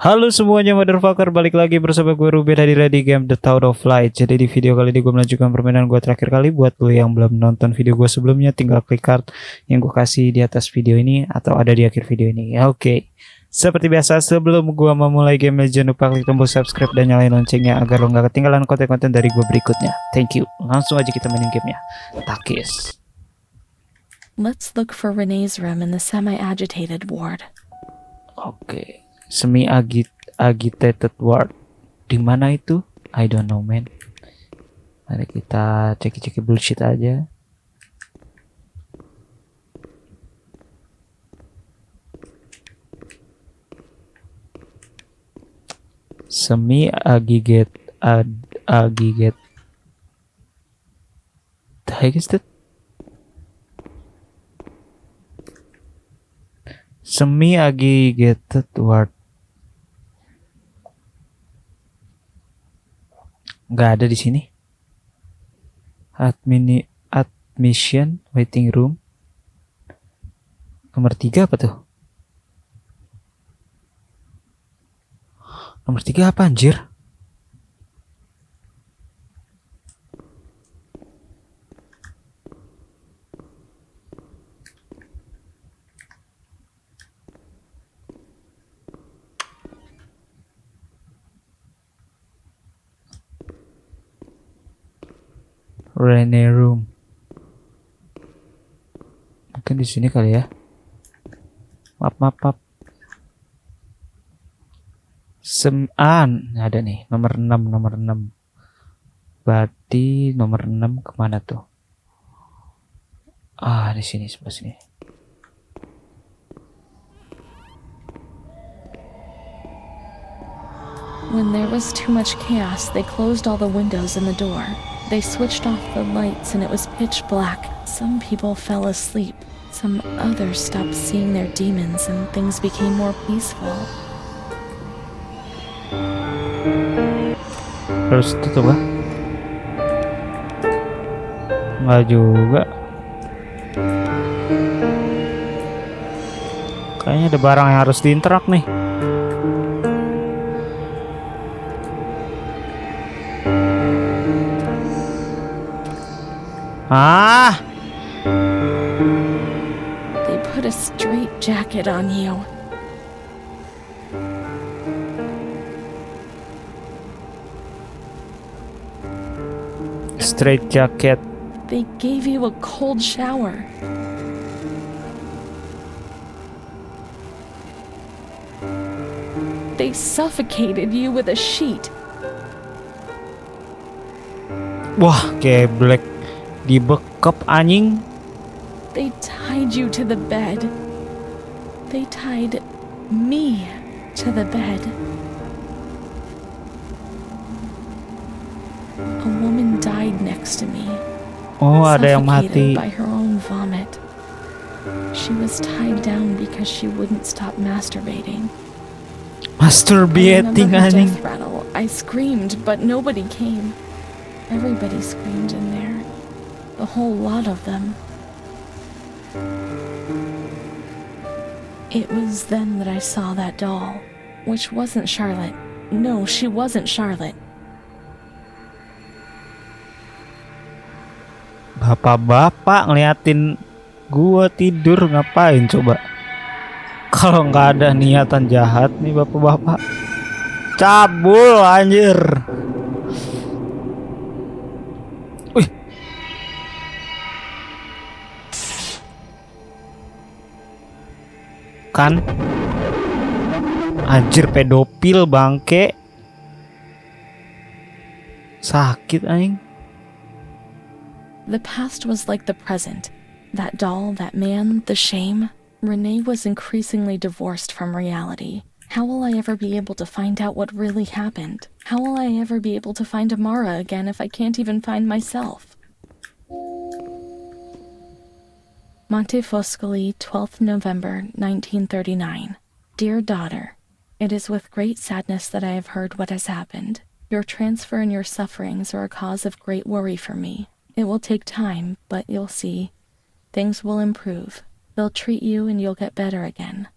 Halo semuanya motherfucker, balik lagi bersama gue Ruben hadir di game The Tower of Light. Jadi di video kali ini gue melanjutkan permainan gue terakhir kali. Buat lo yang belum nonton video gue sebelumnya, tinggal klik card yang gue kasih di atas video ini atau ada di akhir video ini. Oke. Seperti biasa, sebelum gue memulai game Legend, lupa klik tombol subscribe dan nyalain loncengnya agar lo gak ketinggalan konten-konten dari gue berikutnya. Thank you. Langsung aja kita mainin gamenya. Takis. Let's look for Renee's room in the semi-agitated ward. Oke. Semi-agitated ward. Di mana itu? I don't know, man. Mari kita ceki-ceki bullshit aja. Semi-agitated. The heck is that? Semi-agitated ward. Nggak ada di sini. Admission waiting room. Nomor 3 apa tuh? Nomor 3 apa anjir? Rene room. Mungkin di sini kali ya. Maaf. Ada nih, nomor 6. Berarti nomor 6 kemana tuh? Di sini, sebelah sini. When there was too much chaos, they closed all the windows and the door. They switched off the lights and it was pitch black. Some people fell asleep. Some others stopped seeing their demons and things became more peaceful. Harus tutup kah? Nggak juga. Kayaknya ada barang yang harus diinterak nih. They put a straight jacket on you. Straight jacket. They gave you a cold shower. They suffocated you with a sheet. Wah, geblek. Dibekep anjing. They tied you to the bed. They tied me to the bed. A woman died next to me. Oh, ada yang mati. By her own vomit. She was tied down because she wouldn't stop masturbating. Masturbating anjing. I screamed, but nobody came. Everybody screamed in there. A whole lot of them. It was then that I saw that doll, which wasn't Charlotte. No, she wasn't Charlotte. Bapak-bapak ngeliatin gua tidur ngapain coba? Kalau nggak ada niatan jahat nih bapak-bapak. Cabul anjir. Kan anjir, pedofil bangke. Sakit aing. The past was like the present. That doll, that man, the shame. Renee was increasingly divorced from reality. How will I ever be able to find out what really happened? How will I ever be able to find Amara again if I can't even find myself? Monte Foscoli, 12th November, 1939. Dear daughter, it is with great sadness that I have heard what has happened. Your transfer and your sufferings are a cause of great worry for me. It will take time, but you'll see. Things will improve. They'll treat you and you'll get better again.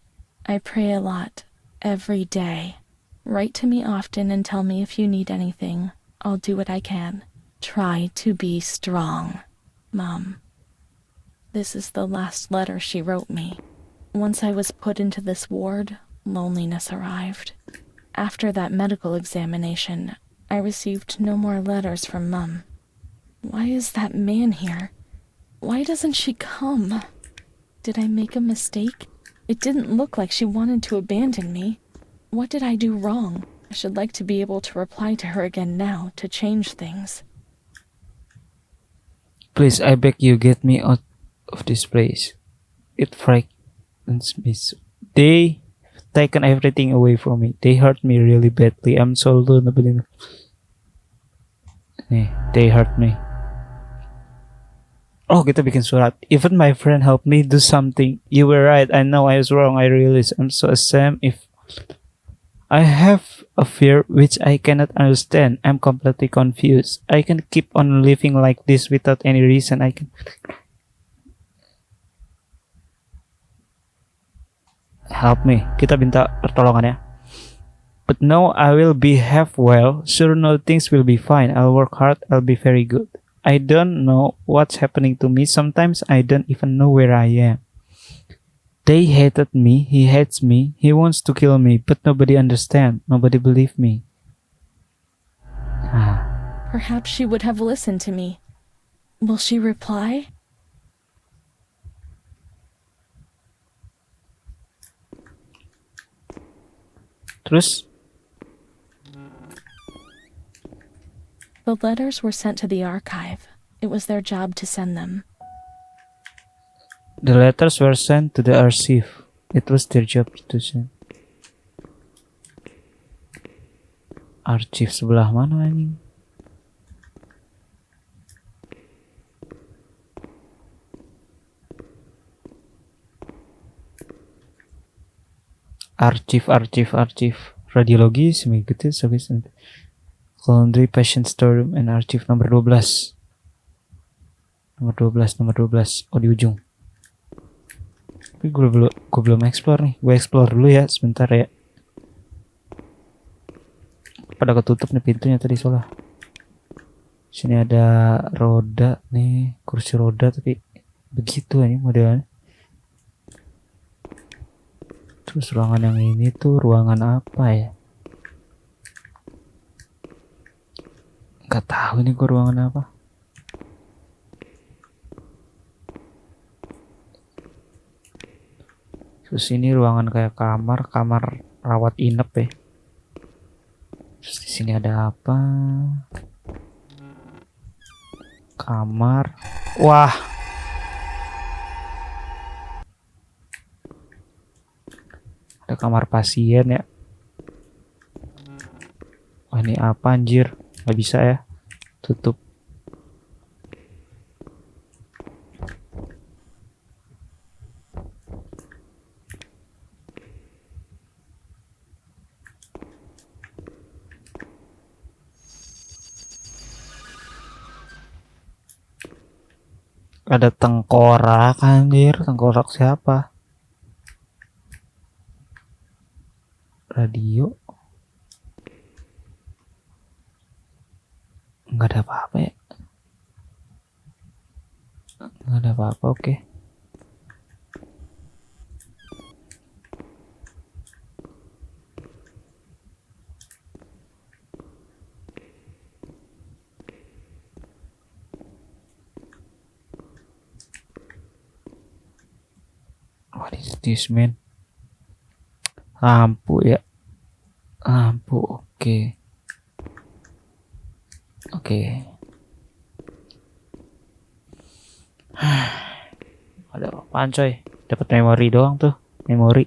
I pray a lot, every day. Write to me often and tell me if you need anything. I'll do what I can. Try to be strong, Mom. This is the last letter she wrote me. Once I was put into this ward, loneliness arrived. After that medical examination, I received no more letters from Mom. Why is that man here? Why doesn't she come? Did I make a mistake? It didn't look like she wanted to abandon me. What did I do wrong? I should like to be able to reply to her again now to change things. Please, I beg you, get me out of this place. It frightens me. They taken everything away from me. They hurt me really badly. I'm so lonely. They hurt me. Oh, kita bikin surat. Even my friend helped me do something. You were right. I know I was wrong. I realize I'm so ashamed. If I have a fear which I cannot understand, I'm completely confused. I can keep on living like this without any reason. I can help me. Kita minta pertolongan ya. But no, I will behave well. Sure, no, things will be fine. I'll work hard. I'll be very good. I don't know what's happening to me. Sometimes I don't even know where I am. They hated me. He hates me. He wants to kill me, but nobody understands. Nobody believes me. Perhaps she would have listened to me. Will she reply? Terus? The letters were sent to the archive. It was their job to send them. The letters were sent to the archive. It was their job to send. Archive sebelah mana anjing? Archive. Radiologi seminggu itu service laundry patient storeroom and archive nomor 12. Nomor 12. Oh, di ujung. Tapi gue belum explore nih. Gue explore dulu ya sebentar ya. Pada ketutup nih pintunya tadi soalnya. Sini ada roda nih, kursi roda tapi begitu aja modelnya. Terus ruangan yang ini tuh ruangan apa ya? Gak tahu ini gue ruangan apa. Terus ini ruangan kayak kamar rawat inap ya. Terus di sini ada apa? Kamar. Wah. Ada kamar pasien ya. Wah, ini apa anjir? Gak bisa ya. Tutup. Ada tengkorak anjir. Tengkorak siapa? Radio. Nggak ada apa-apa ya. Nggak ada apa-apa, oke. What is this, man? Lampu ya. Lampu, oke. Oke. Ada apaan coy? Dapat memori doang tuh. Memori.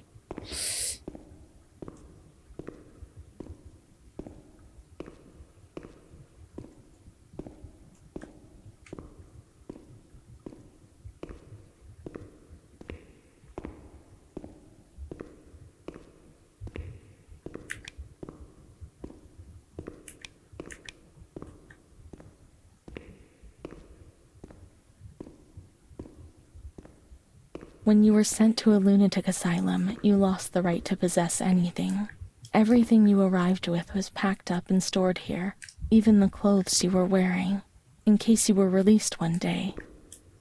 When you were sent to a lunatic asylum, you lost the right to possess anything. Everything you arrived with was packed up and stored here, even the clothes you were wearing, in case you were released one day.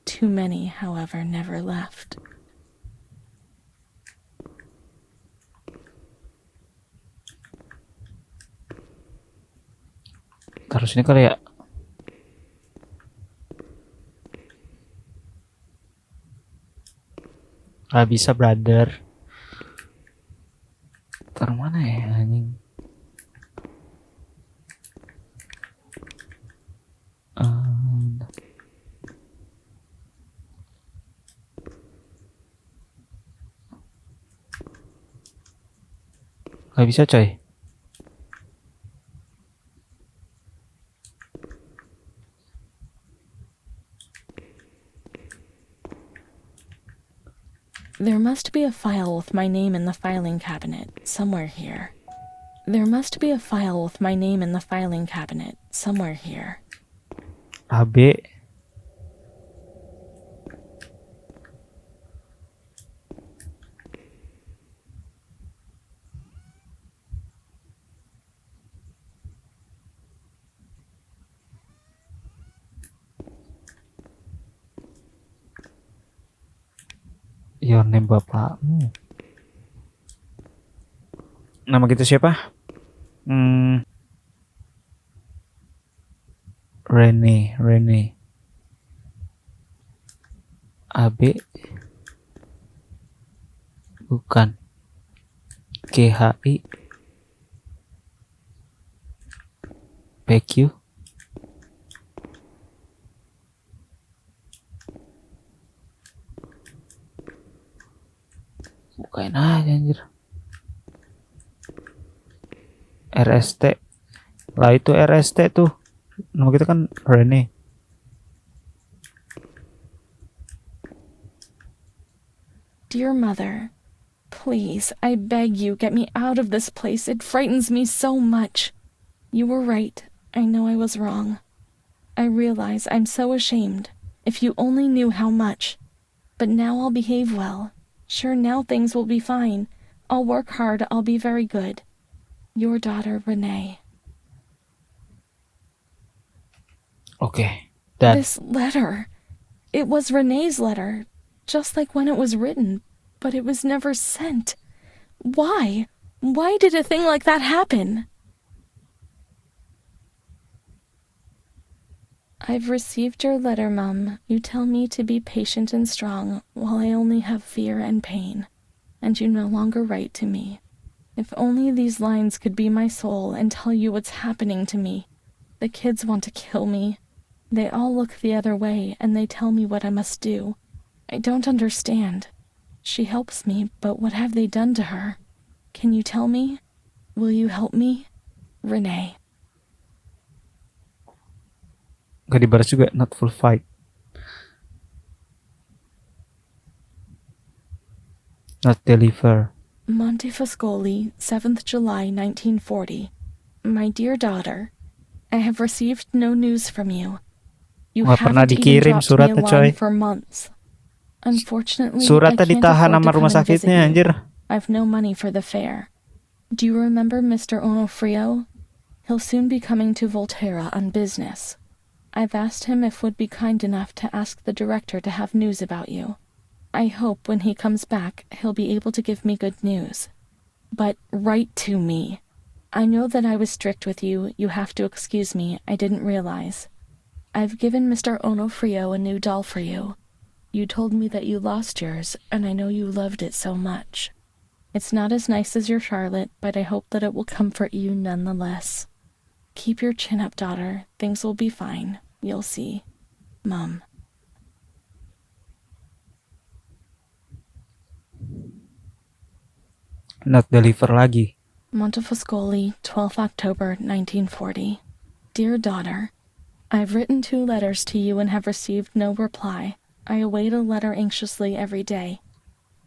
Too many, however, never left. Taruh sini kali ya. Gak bisa, brother. Taruh mana ya, anjing? Gak bisa, coy. There must be a file with my name in the filing cabinet somewhere here. There must be a file with my name in the filing cabinet somewhere here. AB. Your name bapakmu. Nama kita siapa? Rene. AB. Bukan. GHI. PQ. Bukain aja anjir. RST. Lah itu RST tuh. Nama kita kan Rene. Dear Mother, please, I beg you, get me out of this place. It frightens me so much. You were right. I know I was wrong. I realize I'm so ashamed. If you only knew how much. But now I'll behave well. Sure, now things will be fine. I'll work hard. I'll be very good. Your daughter, Renee. Okay. That. This letter. It was Renee's letter. Just like when it was written. But it was never sent. Why? Why did a thing like that happen? I've received your letter, Mum. You tell me to be patient and strong, while I only have fear and pain. And you no longer write to me. If only these lines could be my soul and tell you what's happening to me. The kids want to kill me. They all look the other way, and they tell me what I must do. I don't understand. She helps me, but what have they done to her? Can you tell me? Will you help me? Renee. Gak dibalas juga, not full fight. Not deliver. Montefoscoli, 7th July 1940. My dear daughter, I have received no news from you. You Nggak pernah haven't even dikirim dropped me a suratnya, coy. line for months. Unfortunately, I Suratnya can't ditahan afford sama to rumah come and visit sakitnya, you. anjir. I've no money for the fare. Do you remember Mr. Onofrio? He'll soon be coming to Volterra on business. I've asked him if would be kind enough to ask the director to have news about you. I hope when he comes back, he'll be able to give me good news. But write to me. I know that I was strict with you. You have to excuse me. I didn't realize. I've given Mr. Onofrio a new doll for you. You told me that you lost yours, and I know you loved it so much. It's not as nice as your Charlotte, but I hope that it will comfort you nonetheless. Keep your chin up, daughter. Things will be fine. You'll see. Mom. Not deliver lagi. Montefoscoli, 12th October 1940. Dear daughter, I've written 2 letters to you and have received no reply. I await a letter anxiously every day.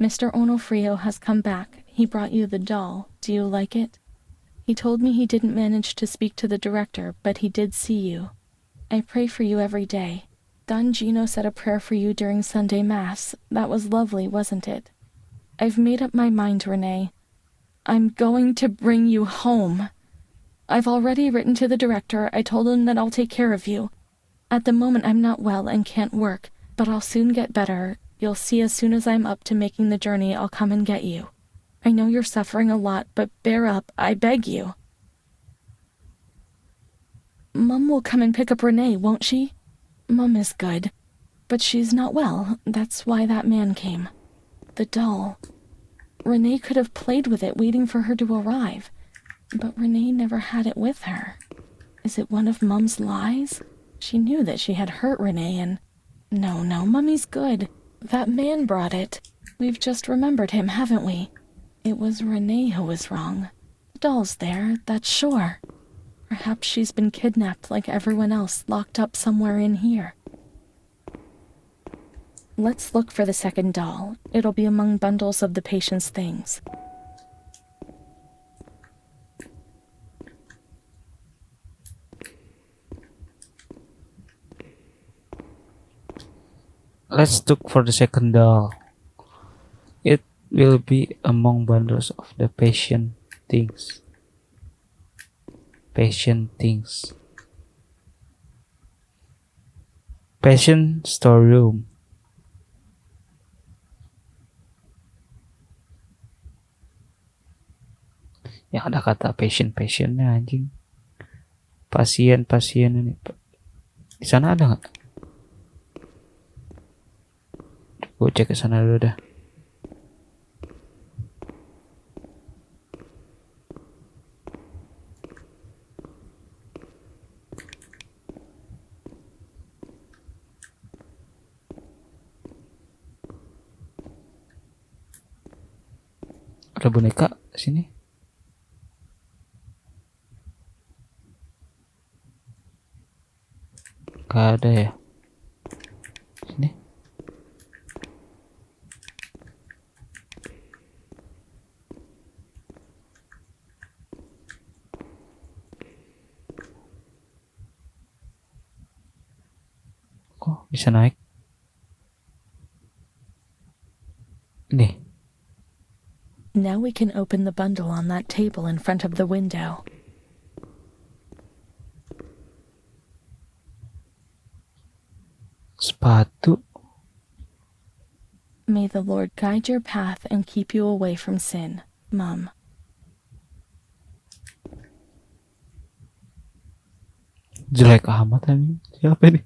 Mr. Onofrio has come back. He brought you the doll. Do you like it? He told me he didn't manage to speak to the director, but he did see you. I pray for you every day. Don Gino said a prayer for you during Sunday Mass. That was lovely, wasn't it? I've made up my mind, Renee. I'm going to bring you home. I've already written to the director. I told him that I'll take care of you. At the moment, I'm not well and can't work, but I'll soon get better. You'll see as soon as I'm up to making the journey, I'll come and get you. I know you're suffering a lot, but bear up, I beg you. Mum will come and pick up Renee, won't she? Mum is good, but she's not well. That's why that man came. The doll. Renee could have played with it, waiting for her to arrive. But Renee never had it with her. Is it one of Mum's lies? She knew that she had hurt Renee and... No, Mummy's good. That man brought it. We've just remembered him, haven't we? It was Renee who was wrong. The doll's there, that's sure. Perhaps she's been kidnapped like everyone else, locked up somewhere in here. Let's look for the second doll. It'll be among bundles of the patient's things. Let's look for the second doll. It will be among bundles of the patient things. Patient things. Patient storeroom. Yang ada kata patientnya anjing. Pasien ini. Di sana ada nggak? Gue cek ke sana dulu dah. Ada boneka sini. Gak ada ya. Sini. Kok bisa naik? Nih. Now we can open the bundle on that table in front of the window. Sepatu. May the Lord guide your path and keep you away from sin, Mum. Jelek amat ini. Siapa ini?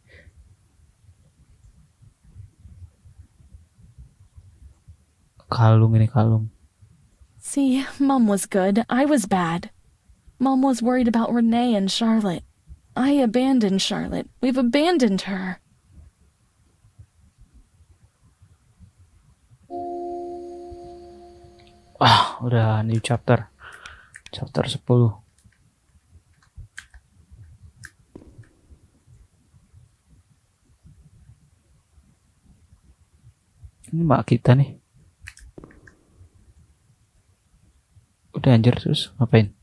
Kalung ini kalung. See, Mum was good. I was bad. Mum was worried about Renee and Charlotte. I abandoned Charlotte. We've abandoned her. Udah new chapter. Chapter 10. Ini mak kita nih. Udah anjir, terus ngapain?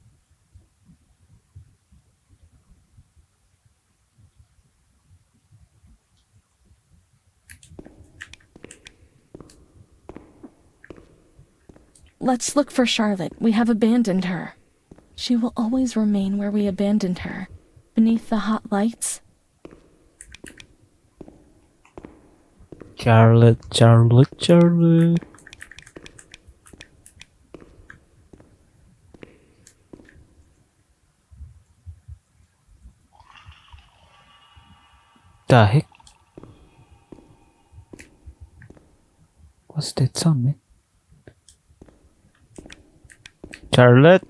Let's look for Charlotte. We have abandoned her. She will always remain where we abandoned her, beneath the hot lights. Charlotte. The heck? What's that sound, man? Charlotte.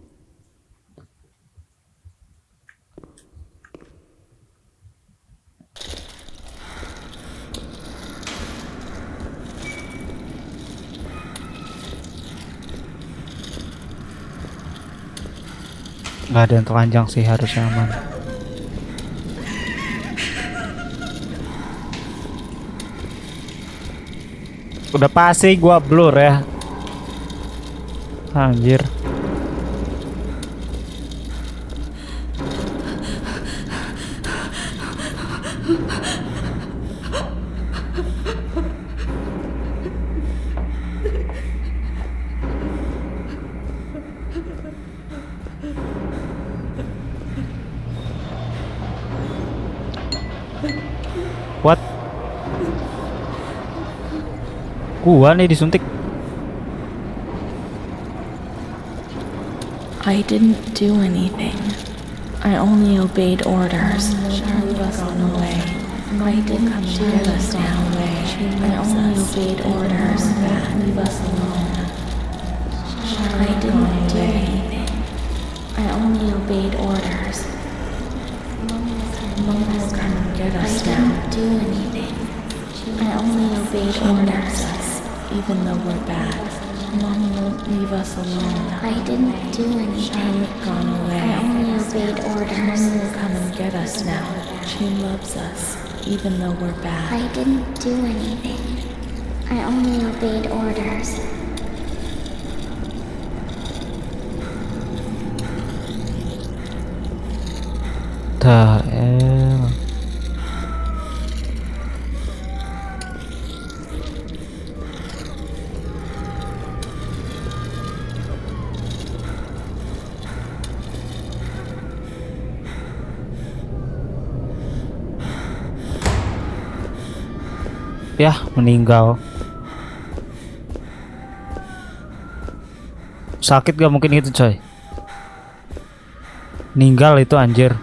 Nggak ada yang telanjang sih, harusnya aman. Udah pasti gua blur ya. Anjir. What? Gua nih disuntik. I didn't do anything. I only obeyed orders. Leave us on the way. I didn't come and get us now. I only obeyed orders. Leave us alone. I didn't do anything. I only obeyed orders. Mom will come and get us now. I didn't do anything. I only obeyed orders. Even though we're bad. Mom won't leave us alone. I didn't do anything. Charlotte gone away. I only obeyed orders. Mom will come and get us now. She loves us, even though we're bad. I didn't do anything. I only obeyed orders. Dah el. Ya, meninggal. Sakit gak mungkin itu, coy. Meninggal itu anjir.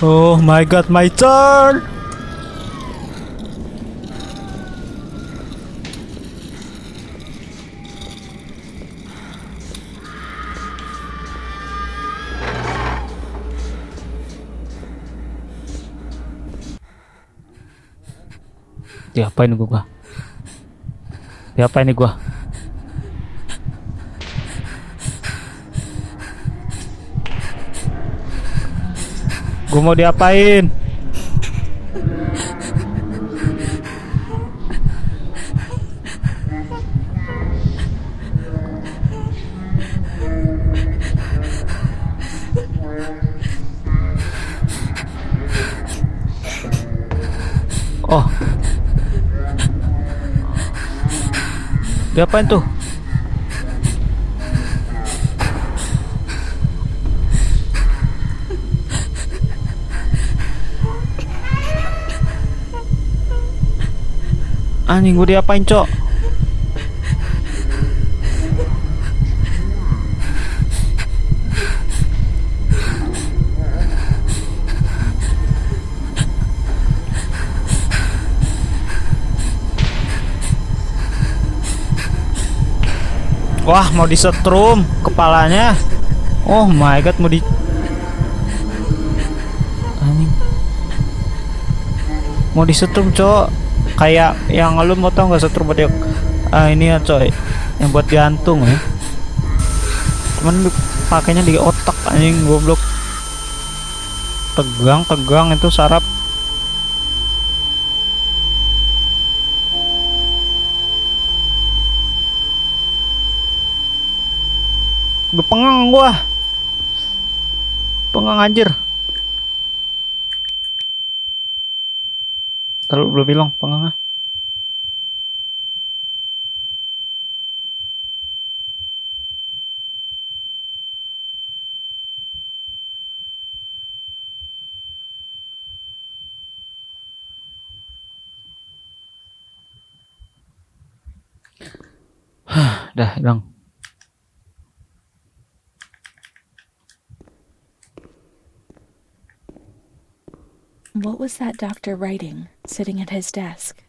Oh my god, my turn. Diapain gua? Diapain nih gua? Gua mau diapain? Oh. Diapain tuh? Anjing, gue diapain, cok? Wah, mau disetrum kepalanya. Oh my god, mau di anjing. Mau disetrum, cok. Kayak yang lu mau tau nggak setrum dia ini ya, coy. Yang buat jantung ya. Cuman pakainya di otak anjing, goblok. Tegang itu saraf. Udah pengang gua. Pengang anjir. Terlalu belum bilang pengang ah. Dah hilang. What was that doctor writing, sitting at his desk?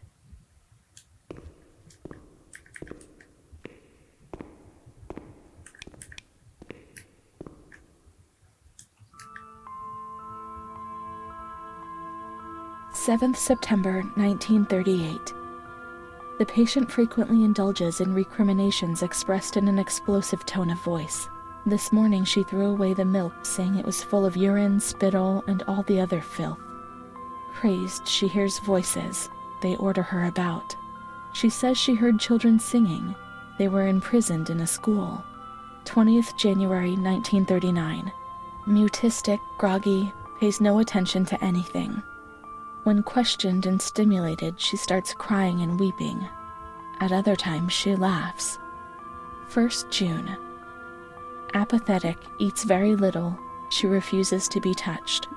September 1938. The patient frequently indulges in recriminations expressed in an explosive tone of voice. This morning she threw away the milk, saying it was full of urine, spittle, and all the other filth. Crazed, she hears voices. They order her about. She says she heard children singing. They were imprisoned in a school. 20th January 1939. Mutistic, groggy, pays no attention to anything. When questioned and stimulated, she starts crying and weeping. At other times, she laughs. 1st June. Apathetic, eats very little. She refuses to be touched.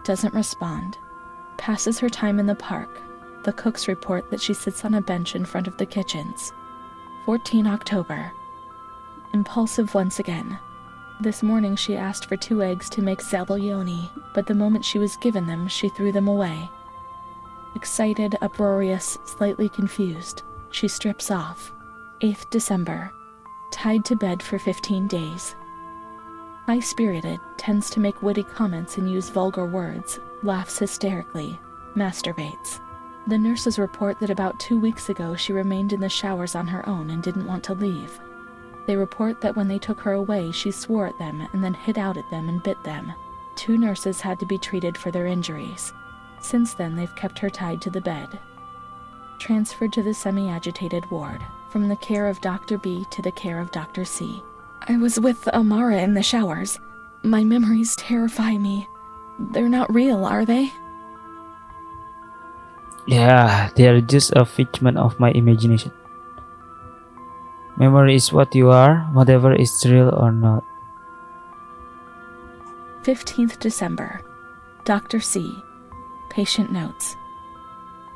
Doesn't respond. Passes her time in the park. The cooks report that she sits on a bench in front of the kitchens. 14 October. Impulsive once again. This morning she asked for 2 eggs to make zabuloni, but the moment she was given them, she threw them away. Excited, uproarious, slightly confused, she strips off. 8th December. Tied to bed for 15 days. High-spirited, tends to make witty comments and use vulgar words, laughs hysterically, masturbates. The nurses report that about 2 weeks ago she remained in the showers on her own and didn't want to leave. They report that when they took her away, she swore at them and then hit out at them and bit them. 2 nurses had to be treated for their injuries. Since then, they've kept her tied to the bed. Transferred to the semi-agitated ward, from the care of Dr. B to the care of Dr. C. I was with Amara in the showers. My memories terrify me. They're not real, are they? Yeah, they are just a figment of my imagination. Memory is what you are, whatever is real or not. 15th December. Dr. C. Patient notes.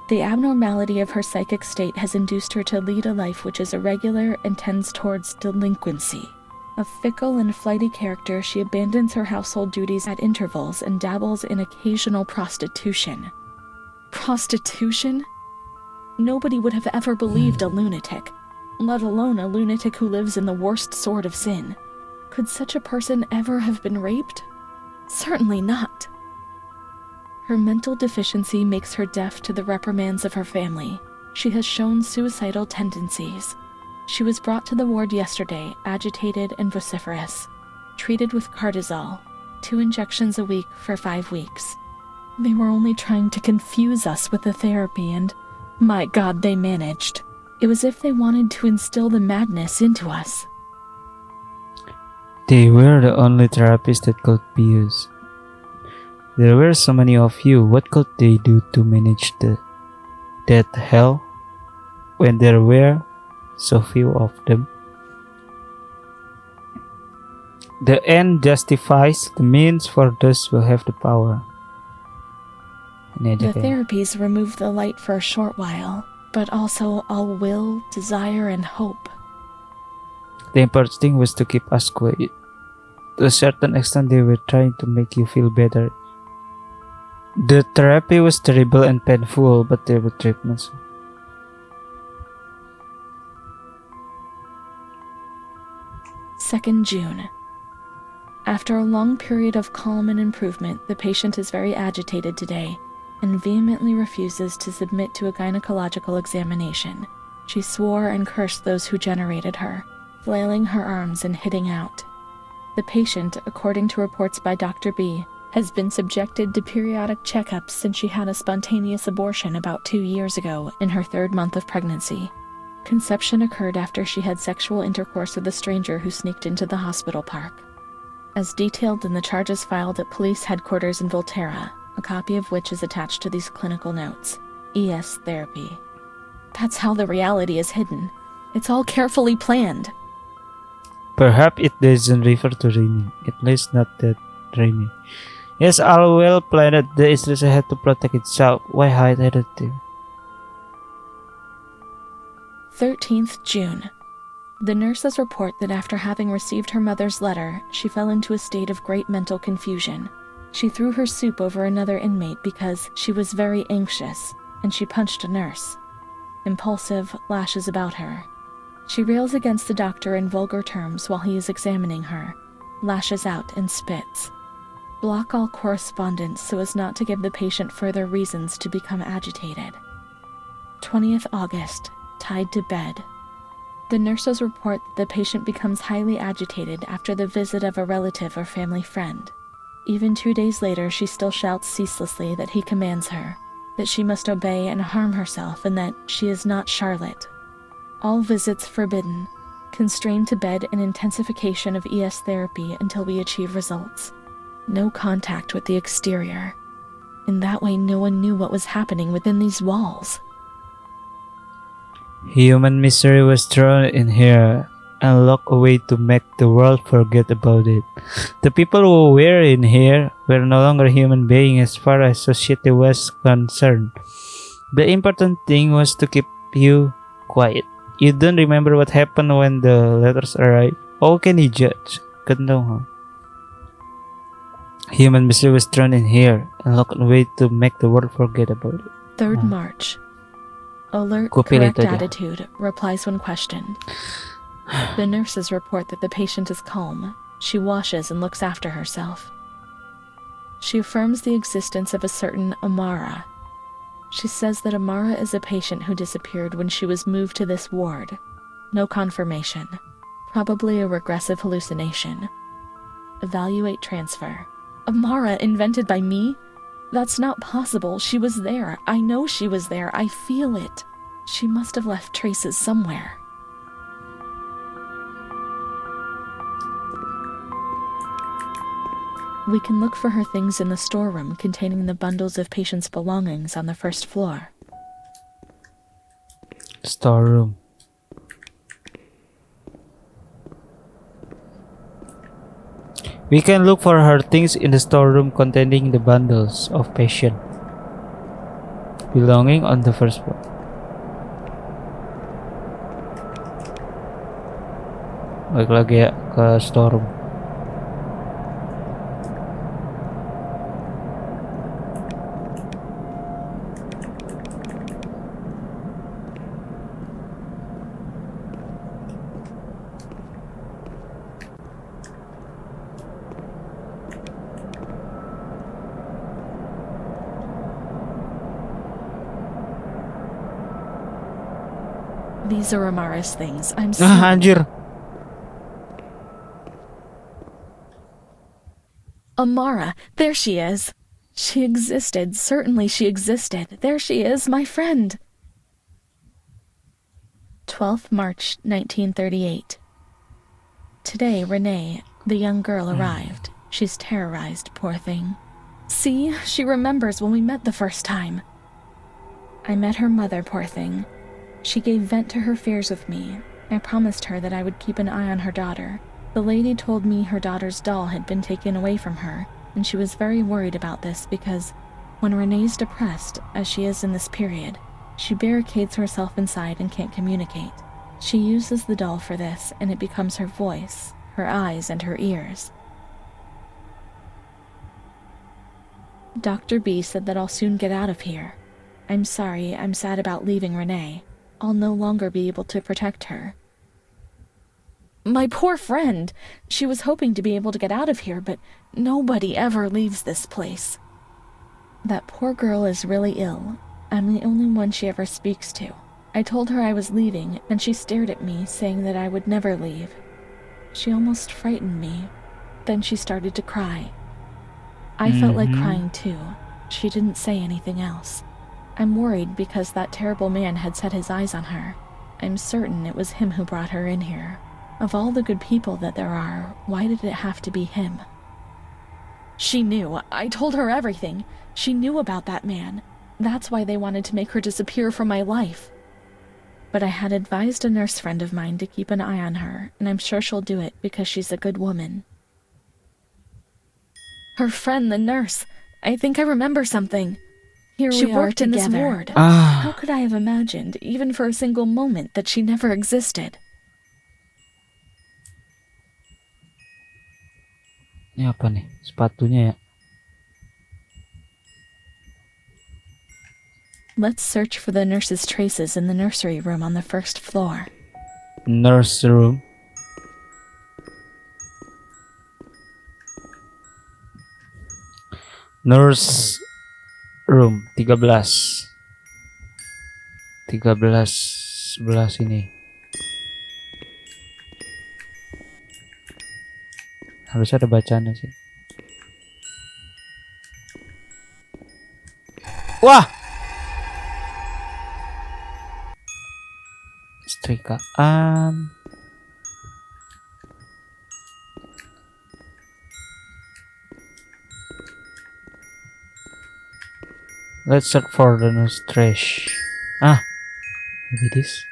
The abnormality of her psychic state has induced her to lead a life which is irregular and tends towards delinquency. A fickle and flighty character, she abandons her household duties at intervals and dabbles in occasional prostitution. Prostitution? Nobody would have ever believed a lunatic, let alone a lunatic who lives in the worst sort of sin. Could such a person ever have been raped? Certainly not. Her mental deficiency makes her deaf to the reprimands of her family. She has shown suicidal tendencies. She was brought to the ward yesterday, agitated and vociferous. Treated with cortisol, 2 injections a week for 5 weeks. They were only trying to confuse us with the therapy and, my God, they managed. It was as if they wanted to instill the madness into us. They were the only therapists that could be used. There were so many of you. What could they do to manage that hell when there were so few of them? The end justifies the means for those who have the power. The therapies remove the light for a short while, but also all will, desire, and hope. The important thing was to keep us quiet. To a certain extent, they were trying to make you feel better. The therapy was terrible and painful, but there were treatments. June. After a long period of calm and improvement, the patient is very agitated today and vehemently refuses to submit to a gynecological examination. She swore and cursed those who generated her, flailing her arms and hitting out. The patient, according to reports by Dr. B, has been subjected to periodic checkups since she had a spontaneous abortion about 2 years ago in her 3rd month of pregnancy. Conception occurred after she had sexual intercourse with a stranger who sneaked into the hospital park. As detailed in the charges filed at police headquarters in Volterra, a copy of which is attached to these clinical notes. ES therapy. That's how the reality is hidden. It's all carefully planned. Perhaps it doesn't refer to Rainy, at least not that Rainy. Yes, all well planned. The Israel had to protect itself. Why hide anything? 13th June. The nurses report that after having received her mother's letter, she fell into a state of great mental confusion. She threw her soup over another inmate because she was very anxious, and she punched a nurse. Impulsive, lashes about her. She rails against the doctor in vulgar terms while he is examining her, lashes out and spits. Block all correspondence so as not to give the patient further reasons to become agitated. 20th August, tied to bed. The nurses report that the patient becomes highly agitated after the visit of a relative or family friend. Even 2 days later, she still shouts ceaselessly that he commands her, that she must obey and harm herself, and that she is not Charlotte. All visits forbidden, constrained to bed and intensification of ES therapy until we achieve results. No contact with the exterior. In that way, no one knew what was happening within these walls. Human misery was thrown in here. and locked away to make the world forget about it. The people who were in here were no longer human beings as far as society was concerned. The important thing was to keep you quiet. You don't remember what happened when the letters arrived? How can you judge? Couldn't know, huh? Human mystery was thrown in here and locked away to make the world forget about it. 3rd March. Alert, Copy correct later, attitude, replies when questioned. The nurses report that the patient is calm. She washes and looks after herself. She affirms the existence of a certain Amara. She says that Amara is a patient who disappeared when she was moved to this ward. No confirmation. Probably a regressive hallucination. Evaluate transfer. Amara invented by me? That's not possible. She was there. I know she was there. I feel it. She must have left traces somewhere. We can look for her things in the storeroom containing the bundles of patients' belongings on the 1st floor. Storeroom. We can look for her things in the storeroom containing the bundles of patient belonging on the 1st floor. Balik lagi ya ke storeroom. These are Amara's things. I'm Ah, certain. anjir. Amara, there she is. She existed. Certainly she existed. There she is, my friend. 12th March, 1938. Today, Renee, the young girl, arrived. She's terrorized, poor thing. See, she remembers when we met the first time. I met her mother, poor thing. She gave vent to her fears with me. I promised her that I would keep an eye on her daughter. The lady told me her daughter's doll had been taken away from her, and she was very worried about this because when Renee's depressed, as she is in this period, she barricades herself inside and can't communicate. She uses the doll for this, and it becomes her voice, her eyes, and her ears. Dr. B said that I'll soon get out of here. I'm sorry, I'm sad about leaving Renee. I'll no longer be able to protect her. My poor friend! She was hoping to be able to get out of here, but nobody ever leaves this place. That poor girl is really ill. I'm the only one she ever speaks to. I told her I was leaving, and she stared at me, saying that I would never leave. She almost frightened me. Then she started to cry. I felt like crying too. She didn't say anything else. I'm worried because that terrible man had set his eyes on her. I'm certain it was him who brought her in here. Of all the good people that there are, why did it have to be him? She knew. I told her everything. She knew about that man. That's why they wanted to make her disappear from my life. But I had advised a nurse friend of mine to keep an eye on her, and I'm sure she'll do it because she's a good woman. Her friend, the nurse. I think I remember something. Here She we are worked in this together. ward. Ah. How could I have imagined, even for a single moment, that she never existed? Ini apa nih? Sepatunya ya. Let's search for the nurse's traces in the nursery room on the 1st floor. Nurse room. Nurse room 13. 13 sebelah sini. Harus ada bacaannya sih. Wah. Setrikaan. Let's search for the nurse trash. Ah, maybe this.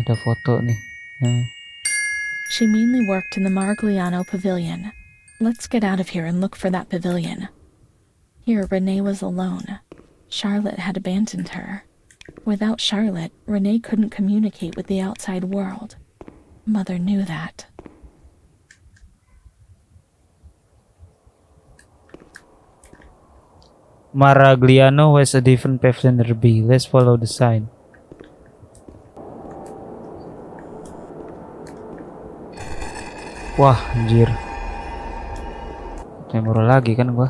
Ada foto nih. Nah. She mainly worked in the Marigliano pavilion. Let's get out of here and look for that pavilion. Here, Renee was alone. Charlotte had abandoned her. Without Charlotte, Renee couldn't communicate with the outside world. Mother knew that. Maragliano has a different path than Derby. Let's follow the sign. Wah, anjir. Memori lagi kan gua.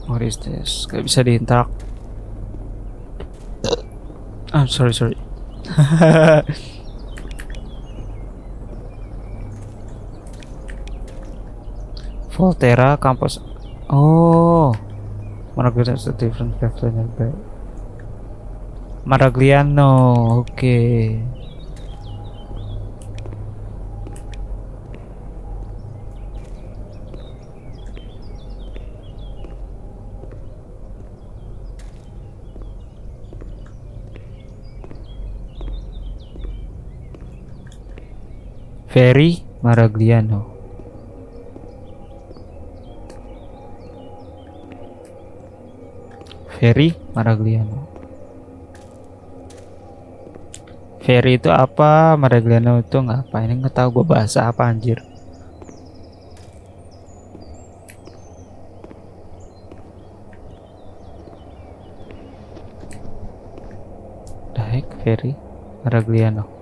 What is this? Gak bisa diinterak. Sorry. Volterra kampus. Oh, Maragliano is a different path than Derby. Maragliano, oke. Ferry Maragliano. Ferry Maragliano. Ferry itu apa? Maragliano itu nggak apa? Ini nggak tahu gue bahasa apa anjir. Dahek Ferry Maragliano.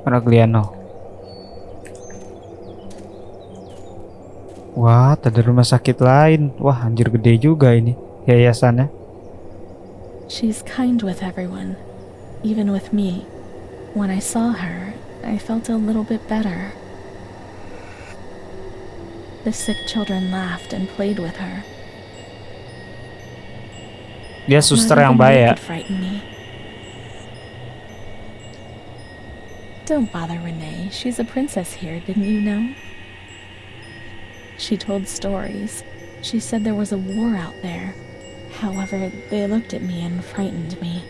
Maragliano. Wah, ada rumah sakit lain. Wah, anjir gede juga ini yayasannya. She's kind with everyone, even with me. When I saw her, I felt a little bit better. The sick children laughed and played with her. Dia suster yang baik ya. Don't bother Renee. She's a princess here, didn't you know? She told stories. She said there was a war out there. However, they looked at me and frightened me.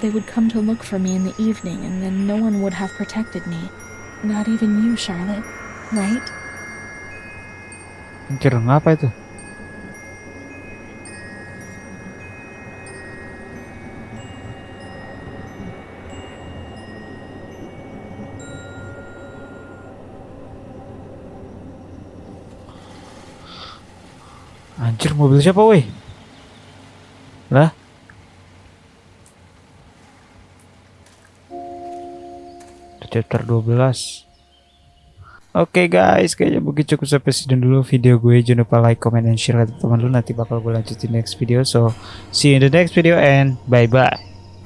They would come to look for me in the evening, and then no one would have protected me. Not even you, Charlotte. Right? Anjir, ngapa itu? Anjir, mobil siapa weh? Lah? Chapter 12. Oke guys, kayaknya mungkin cukup sampai sini dulu video gue. Jangan lupa like, comment, dan share ke teman lu. Nanti bakal gue lanjutin next video. So, see you in the next video and bye-bye.